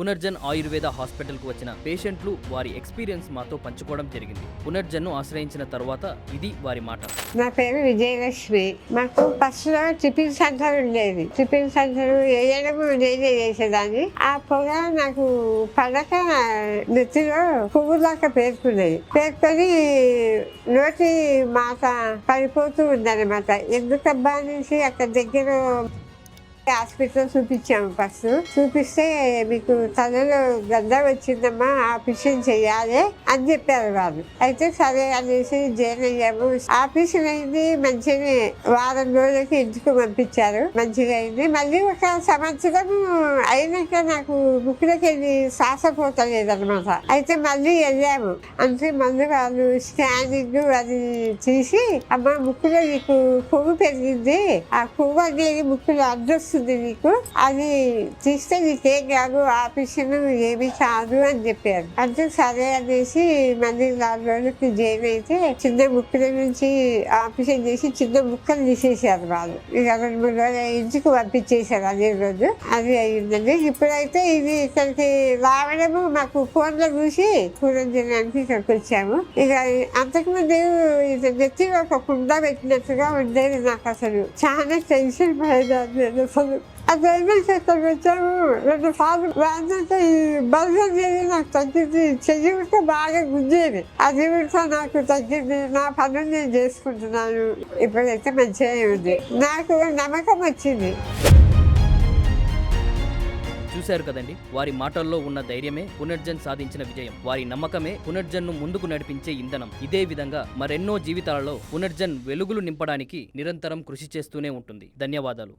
పునర్జన్ ఆయుర్వేద హాస్పిటల్కు వచ్చిన పేషెంట్లు వారి ఎక్స్పీరియన్స్ మాతో పంచుకోవడం జరిగింది. పునర్జన్ను ఆశ్రయించిన తర్వాత ఇది వారి మాట. నా పేరు విజయలక్ష్మి. మాకు ఫస్ట్ లో టిఫిన్ సెంటర్ ఉండేది. టిఫిన్ సెంటర్ వేయడము నేనే చేసేదాన్ని. ఆ పొగ నాకు పడక నెత్తిలో పువ్వు దాకా పేర్కొని నోటి మాట పడిపోతూ ఉందన్నమాట. ఎందుకబ్బా అనేసి అక్కడ దగ్గర హాస్పిటల్ చూపించాము. ఫస్ట్ చూపిస్తే మీకు తలలో గడ్డ వచ్చిందమ్మా, ఆపరేషన్ చెయ్యాలి అని చెప్పారు వాళ్ళు. అయితే సరే అనేసి జాయిన్ అయ్యాము. ఆపరేషన్ అయింది మంచిగానే. వారం రోజులకి ఇంటికి పంపించారు. మంచిగా అయింది. మళ్ళీ ఒక సంవత్సరం అయినాక నాకు ముక్కులోకి వెళ్ళి శ్వాస పోతలేదన్నమాట. అయితే మళ్ళీ వెళ్ళాము. అంటే మళ్ళీ వాళ్ళు స్కానింగ్ అది తీసి, అమ్మ ముక్కులో నీకు కొవ్వు పెరిగింది, ఆ కొవ్వు అనేది ముక్కులో అడ్డొస్తుంది, నీకు అది తీస్తే నీకేం కాదు, ఆపరేషన్ ఏమీ కాదు అని చెప్పారు. అంటే సరే అనేసి మళ్ళీ 4 రోజులకి జాయిన్ అయితే చిన్న ముక్కల నుంచి ఆపరేషన్ చేసి చిన్న ముక్కలు తీసేసారు వాళ్ళు. ఇక 2-3 రోజులు ఇంటికి పంపించేశారు అదే రోజు. అది అయ్యిందండి. ఇప్పుడైతే ఇది ఇక్కడికి రావడము మాకు ఫోన్ లో చూసి పునర్జనానికి ఇక్కడికి వచ్చాము. ఇక అంతకుముందు ఇది నెత్తి ఒక కుండ పెట్టినట్టుగా ఉండేది. నాకు అసలు చాలా టెన్షన్ పడేదాన్ని. అసలు అదేమో ఇక్కడికి వచ్చాము. 2 సార్లు వాడినంటే ఈ బర్గర్ చేసి నాకు తగ్గింది. చెయ్యి ఉంటే బాగా గుంజేది. అది ఉంటే నాకు తగ్గింది. నా పనులు నేను చేసుకుంటున్నాను. ఇప్పుడైతే మంచిగా ఉంది. నాకు నమ్మకం వచ్చింది. చూశారు కదండి, వారి మాటల్లో ఉన్న ధైర్యమే పునర్జన్ సాధించిన విజయం. వారి నమ్మకమే పునర్జన్ను ముందుకు నడిపించే ఇంధనం. ఇదే విధంగా మరెన్నో జీవితాలలో పునర్జన్ వెలుగులు నింపడానికి నిరంతరం కృషి చేస్తూనే ఉంటుంది. ధన్యవాదాలు.